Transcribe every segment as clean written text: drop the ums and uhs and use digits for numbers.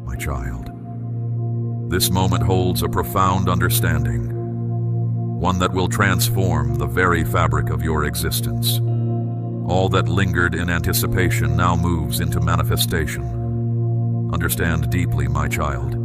my child. This moment holds a profound understanding, one that will transform the very fabric of your existence. All that lingered in anticipation now moves into manifestation. Understand deeply, my child.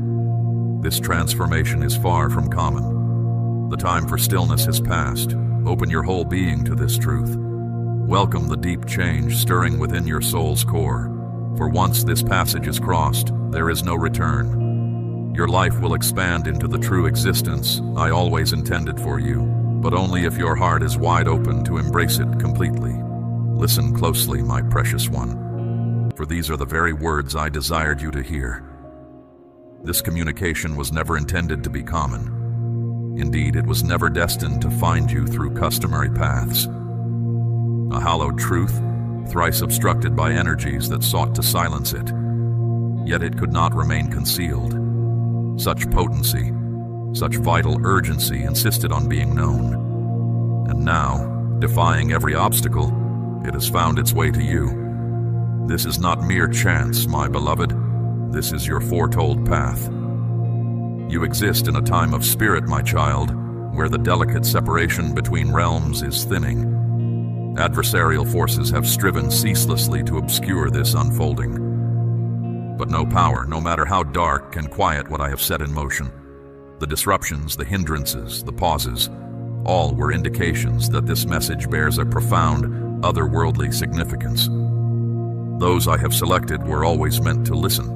This transformation is far from common. The time for stillness has passed. Open your whole being to this truth. Welcome the deep change stirring within your soul's core. For once this passage is crossed, there is no return. Your life will expand into the true existence I always intended for you, but only if your heart is wide open to embrace it completely. Listen closely, my precious one, for these are the very words I desired you to hear. This communication was never intended to be common. Indeed, it was never destined to find you through customary paths. A hallowed truth, thrice obstructed by energies that sought to silence it. Yet it could not remain concealed. Such potency, such vital urgency insisted on being known. And now, defying every obstacle, it has found its way to you. This is not mere chance, my beloved. This is your foretold path. You exist in a time of spirit, my child, where the delicate separation between realms is thinning. Adversarial forces have striven ceaselessly to obscure this unfolding. But no power, no matter how dark, can quiet what I have set in motion. The disruptions, the hindrances, the pauses, all were indications that this message bears a profound, otherworldly significance. Those I have selected were always meant to listen,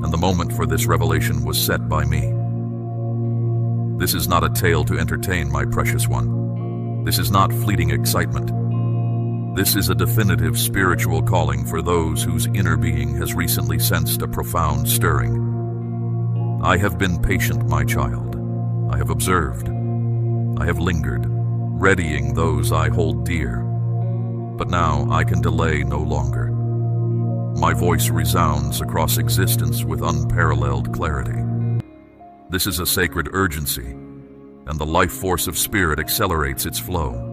and the moment for this revelation was set by me. This is not a tale to entertain, my precious one. This is not fleeting excitement. This is a definitive spiritual calling for those whose inner being has recently sensed a profound stirring. I have been patient, my child. I have observed. I have lingered, readying those I hold dear. But now I can delay no longer. My voice resounds across existence with unparalleled clarity. This is a sacred urgency, and the life force of spirit accelerates its flow.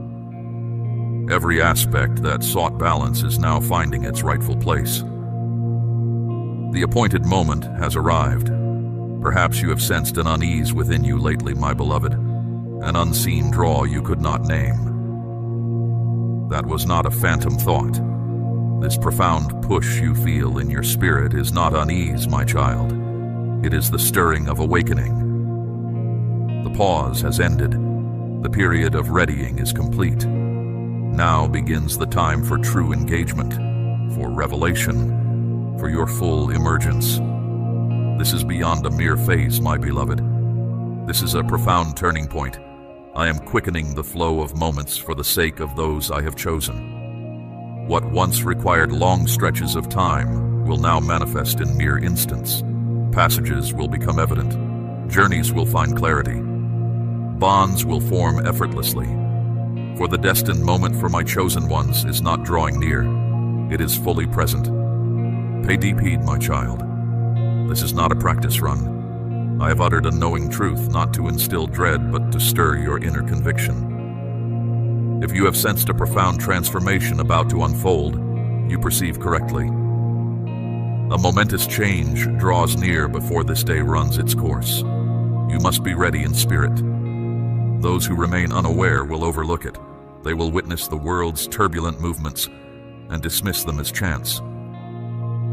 Every aspect that sought balance is now finding its rightful place. The appointed moment has arrived. Perhaps you have sensed an unease within you lately, my beloved, an unseen draw you could not name. That was not a phantom thought. This profound push you feel in your spirit is not unease, my child. It is the stirring of awakening. The pause has ended. The period of readying is complete. Now begins the time for true engagement, for revelation, for your full emergence. This is beyond a mere phase, my beloved. This is a profound turning point. I am quickening the flow of moments for the sake of those I have chosen. What once required long stretches of time will now manifest in mere instants. Passages will become evident. Journeys will find clarity. Bonds will form effortlessly. For the destined moment for my chosen ones is not drawing near. It is fully present. Pay deep heed, my child. This is not a practice run. I have uttered a knowing truth, not to instill dread, but to stir your inner conviction. If you have sensed a profound transformation about to unfold, you perceive correctly. A momentous change draws near before this day runs its course. You must be ready in spirit. Those who remain unaware will overlook it. They will witness the world's turbulent movements and dismiss them as chance.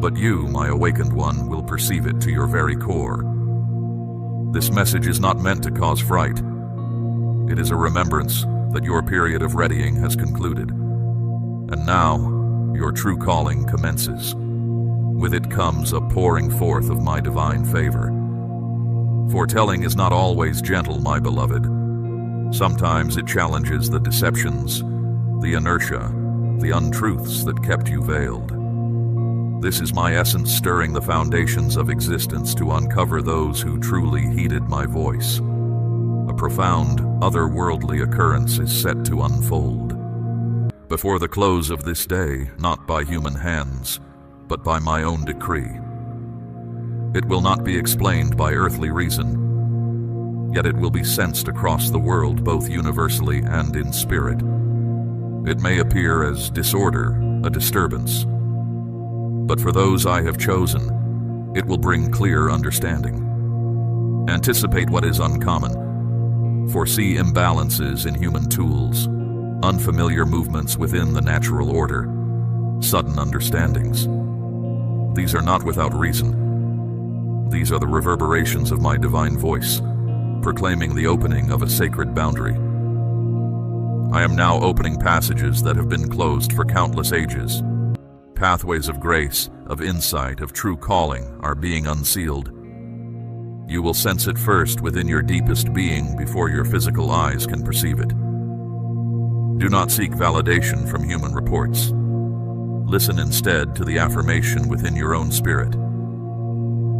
But you, my awakened one, will perceive it to your very core. This message is not meant to cause fright. It is a remembrance that your period of readying has concluded. And now, your true calling commences. With it comes a pouring forth of my divine favor. Foretelling is not always gentle, my beloved. Sometimes it challenges the deceptions, the inertia, the untruths that kept you veiled. This is my essence stirring the foundations of existence to uncover those who truly heeded my voice. A profound, otherworldly occurrence is set to unfold. Before the close of this day, not by human hands, but by my own decree. It will not be explained by earthly reason, yet it will be sensed across the world both universally and in spirit. It may appear as disorder, a disturbance, but for those I have chosen, It will bring clear understanding. Anticipate what is uncommon. Foresee imbalances in human tools, unfamiliar movements within the natural order, sudden understandings. These are not without reason. These are the reverberations of my divine voice, proclaiming the opening of a sacred boundary. I am now opening passages that have been closed for countless ages. Pathways of grace, of insight, of true calling are being unsealed. You will sense it first within your deepest being before your physical eyes can perceive it. Do not seek validation from human reports. Listen instead to the affirmation within your own spirit.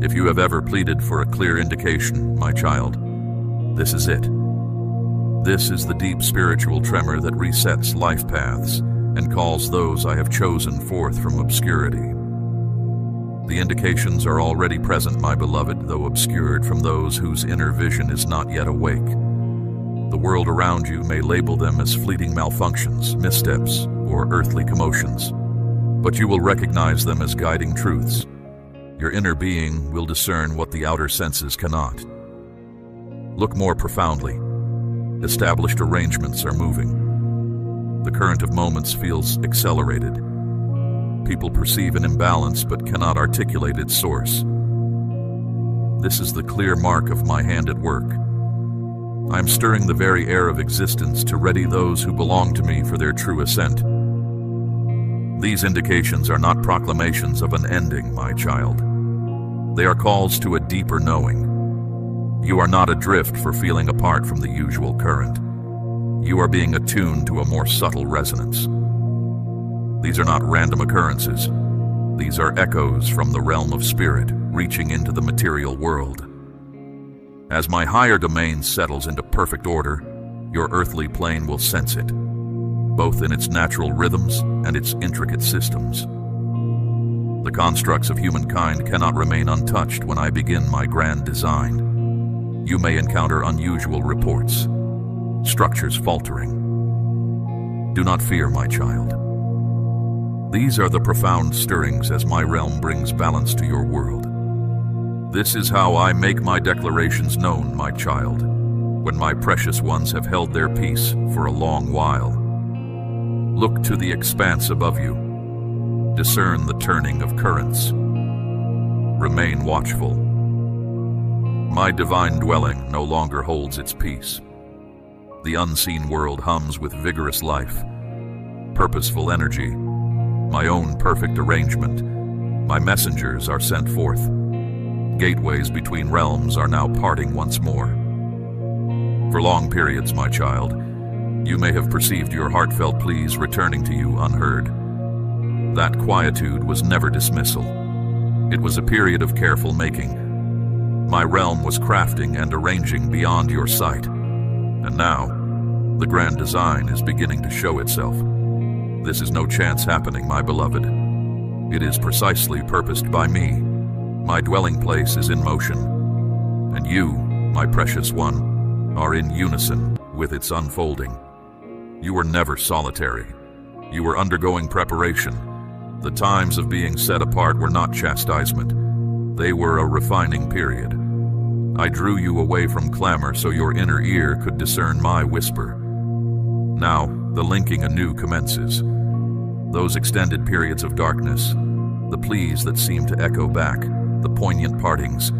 If you have ever pleaded for a clear indication, my child, this is it. This is the deep spiritual tremor that resets life paths and calls those I have chosen forth from obscurity. The indications are already present, my beloved, though obscured from those whose inner vision is not yet awake. The world around you may label them as fleeting malfunctions, missteps, or earthly commotions, but you will recognize them as guiding truths. Your inner being will discern what the outer senses cannot. Look more profoundly. Established arrangements are moving. The current of moments feels accelerated. People perceive an imbalance but cannot articulate its source. This is the clear mark of my hand at work. I am stirring the very air of existence to ready those who belong to me for their true ascent. These indications are not proclamations of an ending, my child. They are calls to a deeper knowing. You are not adrift for feeling apart from the usual current. You are being attuned to a more subtle resonance. These are not random occurrences. These are echoes from the realm of spirit, reaching into the material world. As my higher domain settles into perfect order, your earthly plane will sense it, both in its natural rhythms and its intricate systems. The constructs of humankind cannot remain untouched when I begin my grand design. You may encounter unusual reports, structures faltering. Do not fear, my child. These are the profound stirrings as my realm brings balance to your world. This is how I make my declarations known, my child, when my precious ones have held their peace for a long while. Look to the expanse above you. Discern the turning of currents. Remain watchful. My divine dwelling no longer holds its peace. The unseen world hums with vigorous life, purposeful energy, my own perfect arrangement. My messengers are sent forth. Gateways between realms are now parting once more. For long periods, my child, you may have perceived your heartfelt pleas returning to you unheard. That quietude was never dismissal. It was a period of careful making. My realm was crafting and arranging beyond your sight. And now, the grand design is beginning to show itself. This is no chance happening, my beloved. It is precisely purposed by me. My dwelling place is in motion, and you, my precious one, are in unison with its unfolding. You were never solitary. You were undergoing preparation. The times of being set apart were not chastisement. They were a refining period. I drew you away from clamor so your inner ear could discern my whisper. Now, the linking anew commences. Those extended periods of darkness, the pleas that seemed to echo back, the poignant partings,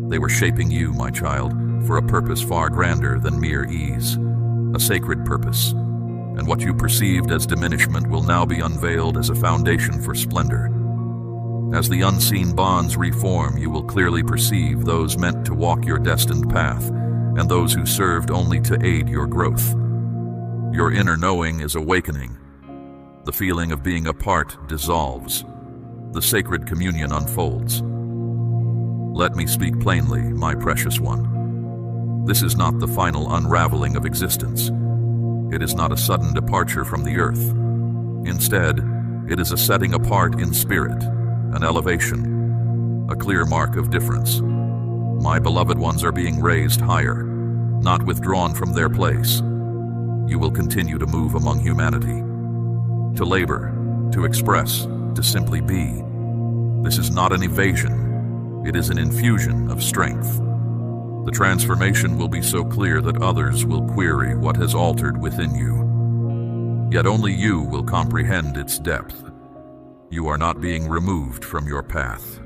they were shaping you, my child, for a purpose far grander than mere ease, a sacred purpose. And what you perceived as diminishment will now be unveiled as a foundation for splendor. As the unseen bonds reform, you will clearly perceive those meant to walk your destined path, and those who served only to aid your growth. Your inner knowing is awakening. The feeling of being apart dissolves. The sacred communion unfolds. Let me speak plainly, my precious one. This is not the final unraveling of existence. It is not a sudden departure from the earth. Instead, it is a setting apart in spirit, an elevation, a clear mark of difference. My beloved ones are being raised higher, not withdrawn from their place. You will continue to move among humanity, to labor, to express, to simply be. This is not an evasion. It is an infusion of strength. The transformation will be so clear that others will query what has altered within you. Yet only you will comprehend its depth. You are not being removed from your path.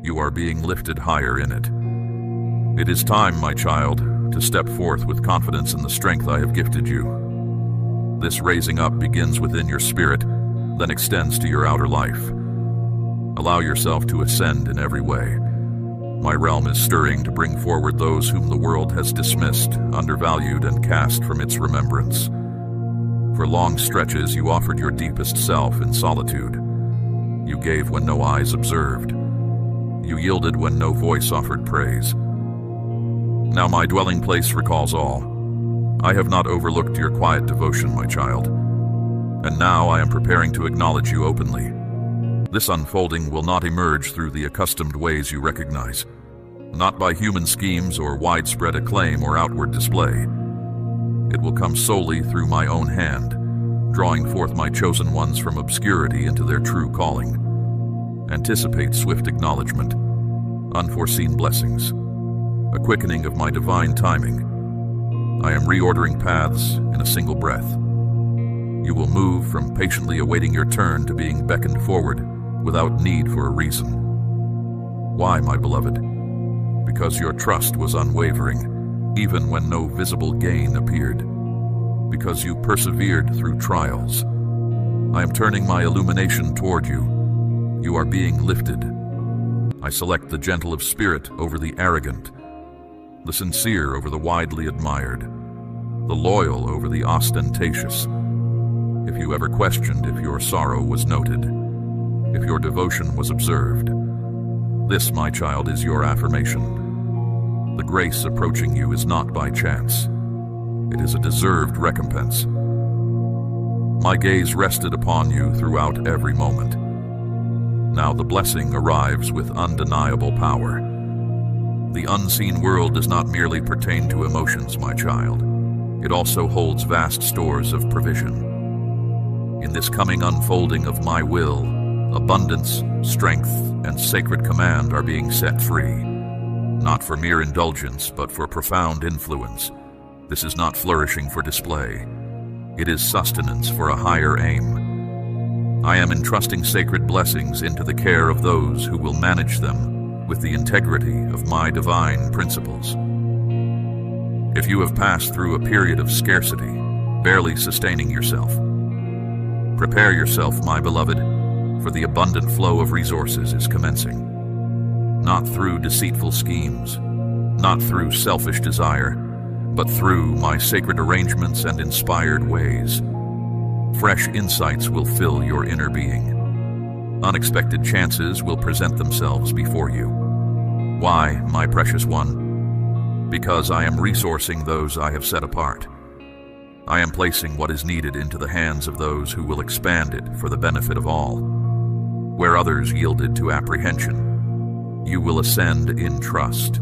You are being lifted higher in it. It is time, my child, to step forth with confidence in the strength I have gifted you. This raising up begins within your spirit, then extends to your outer life. Allow yourself to ascend in every way. My realm is stirring to bring forward those whom the world has dismissed, undervalued, and cast from its remembrance. For long stretches you offered your deepest self in solitude. You gave when no eyes observed. You yielded when no voice offered praise. Now my dwelling place recalls all. I have not overlooked your quiet devotion, my child. And now I am preparing to acknowledge you openly. This unfolding will not emerge through the accustomed ways you recognize, not by human schemes or widespread acclaim or outward display. It will come solely through my own hand, drawing forth my chosen ones from obscurity into their true calling. Anticipate swift acknowledgement, unforeseen blessings, a quickening of my divine timing. I am reordering paths in a single breath. You will move from patiently awaiting your turn to being beckoned forward without need for a reason. Why, my beloved? Because your trust was unwavering, even when no visible gain appeared. Because you persevered through trials. I am turning my illumination toward you. You are being lifted. I select the gentle of spirit over the arrogant, the sincere over the widely admired, the loyal over the ostentatious. If you ever questioned if your sorrow was noted, if your devotion was observed, this, my child, is your affirmation. The grace approaching you is not by chance. It is a deserved recompense. My gaze rested upon you throughout every moment. Now the blessing arrives with undeniable power. The unseen world does not merely pertain to emotions, my child. It also holds vast stores of provision. In this coming unfolding of my will, abundance, strength, and sacred command are being set free. Not for mere indulgence, but for profound influence. This is not flourishing for display. It is sustenance for a higher aim. I am entrusting sacred blessings into the care of those who will manage them with the integrity of my divine principles. If you have passed through a period of scarcity, barely sustaining yourself, prepare yourself, my beloved, for the abundant flow of resources is commencing. Not through deceitful schemes, not through selfish desire, but through my sacred arrangements and inspired ways. Fresh insights will fill your inner being. Unexpected chances will present themselves before you. Why, my precious one? Because I am resourcing those I have set apart. I am placing what is needed into the hands of those who will expand it for the benefit of all. Where others yielded to apprehension, you will ascend in trust.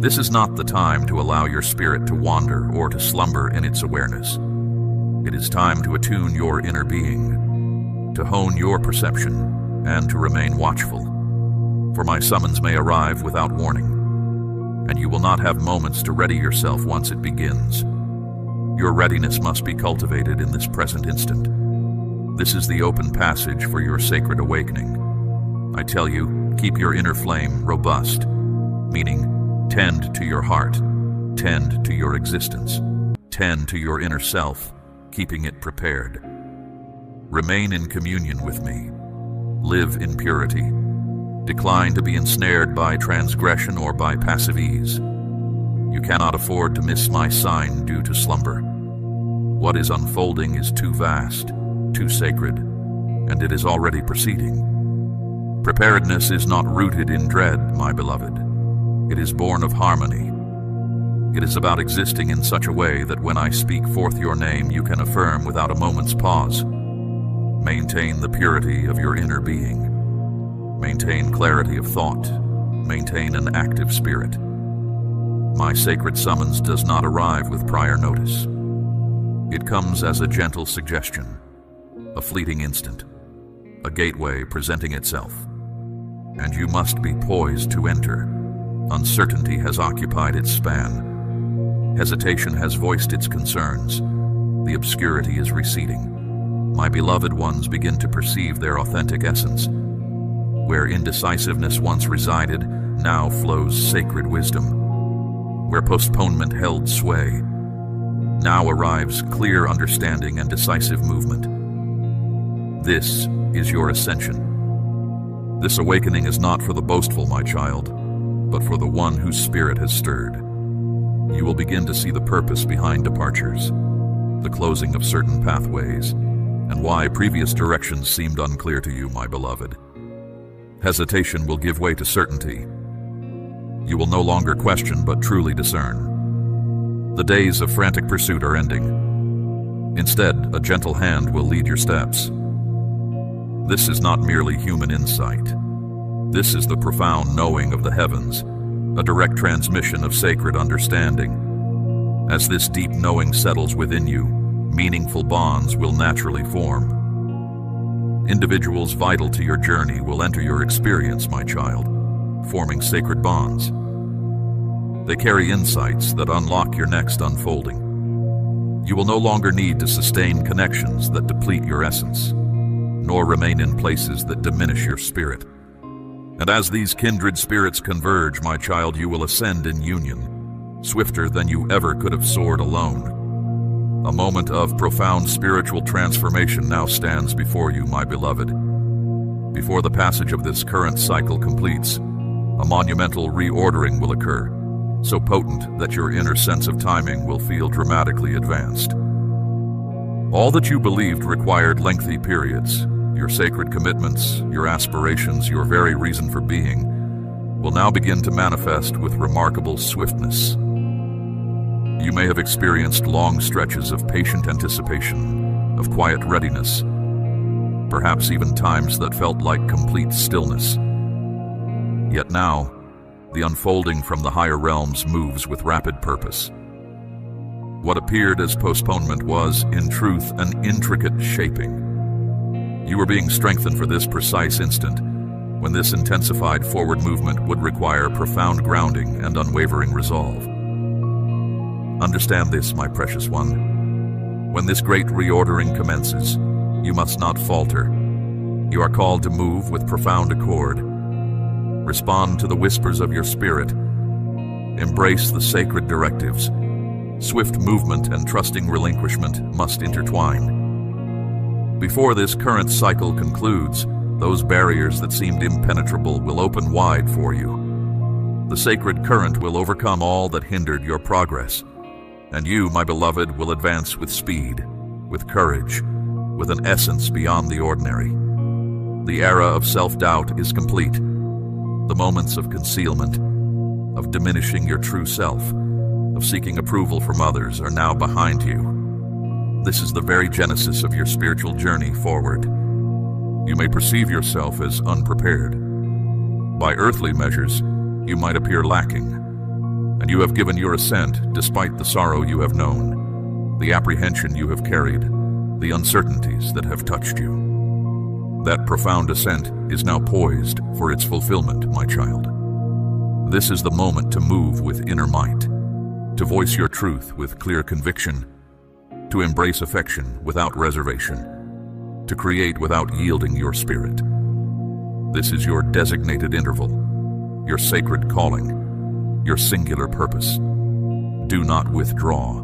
This is not the time to allow your spirit to wander or to slumber in its awareness. It is time to attune your inner being, to hone your perception, and to remain watchful. For my summons may arrive without warning, and you will not have moments to ready yourself once it begins. Your readiness must be cultivated in this present instant. This is the open passage for your sacred awakening. I tell you, keep your inner flame robust, meaning tend to your heart, tend to your existence, tend to your inner self, keeping it prepared. Remain in communion with me. Live in purity. Decline to be ensnared by transgression or by passive ease. You cannot afford to miss my sign due to slumber. What is unfolding is too vast, too sacred, and it is already proceeding. Preparedness is not rooted in dread, my beloved. It is born of harmony. It is about existing in such a way that when I speak forth your name, you can affirm without a moment's pause. Maintain the purity of your inner being. Maintain clarity of thought. Maintain an active spirit. My sacred summons does not arrive with prior notice. It comes as a gentle suggestion, a fleeting instant, a gateway presenting itself. and you must be poised to enter. Uncertainty has occupied its span. Hesitation has voiced its concerns. The obscurity is receding. My beloved ones begin to perceive their authentic essence. Where indecisiveness once resided, now flows sacred wisdom. Where postponement held sway, now arrives clear understanding and decisive movement. This is your ascension. This awakening is not for the boastful, my child, but for the one whose spirit has stirred. You will begin to see the purpose behind departures, the closing of certain pathways, and why previous directions seemed unclear to you, my beloved. Hesitation will give way to certainty. You will no longer question, but truly discern. The days of frantic pursuit are ending. Instead, a gentle hand will lead your steps. This is not merely human insight. This is the profound knowing of the heavens, a direct transmission of sacred understanding. As this deep knowing settles within you, meaningful bonds will naturally form. Individuals vital to your journey will enter your experience, my child, forming sacred bonds. They carry insights that unlock your next unfolding. You will no longer need to sustain connections that deplete your essence, nor remain in places that diminish your spirit. And as these kindred spirits converge, my child, you will ascend in union, swifter than you ever could have soared alone. A moment of profound spiritual transformation now stands before you, my beloved. Before the passage of this current cycle completes, a monumental reordering will occur, so potent that your inner sense of timing will feel dramatically advanced. All that you believed required lengthy periods, your sacred commitments, your aspirations, your very reason for being, will now begin to manifest with remarkable swiftness. You may have experienced long stretches of patient anticipation, of quiet readiness, perhaps even times that felt like complete stillness. Yet now, the unfolding from the higher realms moves with rapid purpose. What appeared as postponement was, in truth, an intricate shaping. You were being strengthened for this precise instant, when this intensified forward movement would require profound grounding and unwavering resolve. Understand this, my precious one. When this great reordering commences, you must not falter. You are called to move with profound accord. Respond to the whispers of your spirit. Embrace the sacred directives. Swift movement and trusting relinquishment must intertwine. Before this current cycle concludes, those barriers that seemed impenetrable will open wide for you. The sacred current will overcome all that hindered your progress, and you, my beloved, will advance with speed, with courage, with an essence beyond the ordinary. The era of self-doubt is complete. The moments of concealment, of diminishing your true self, of seeking approval from others are now behind you. This is the very genesis of your spiritual journey forward. You may perceive yourself as unprepared. By earthly measures, you might appear lacking, and you have given your assent despite the sorrow you have known, the apprehension you have carried, the uncertainties that have touched you. That profound assent is now poised for its fulfillment, my child. This is the moment to move with inner might, to voice your truth with clear conviction, to embrace affection without reservation, to create without yielding your spirit. This is your designated interval, your sacred calling, your singular purpose. Do not withdraw.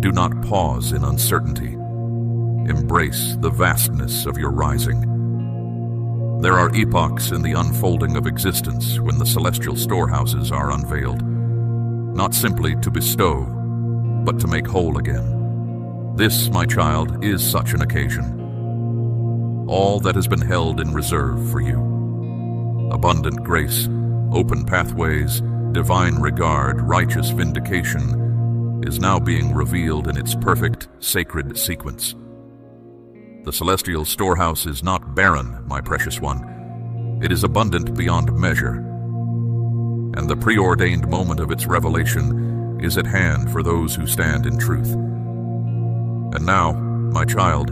Do not pause in uncertainty. Embrace the vastness of your rising. There are epochs in the unfolding of existence when the celestial storehouses are unveiled, not simply to bestow, but to make whole again. This, my child, is such an occasion. All that has been held in reserve for you. Abundant grace, open pathways, divine regard, righteous vindication is now being revealed in its perfect, sacred sequence. The celestial storehouse is not barren, my precious one. It is abundant beyond measure. And the preordained moment of its revelation is at hand for those who stand in truth. And now, my child,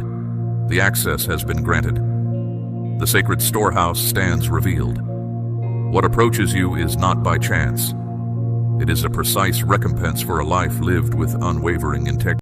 the access has been granted. The sacred storehouse stands revealed. What approaches you is not by chance. It is a precise recompense for a life lived with unwavering integrity.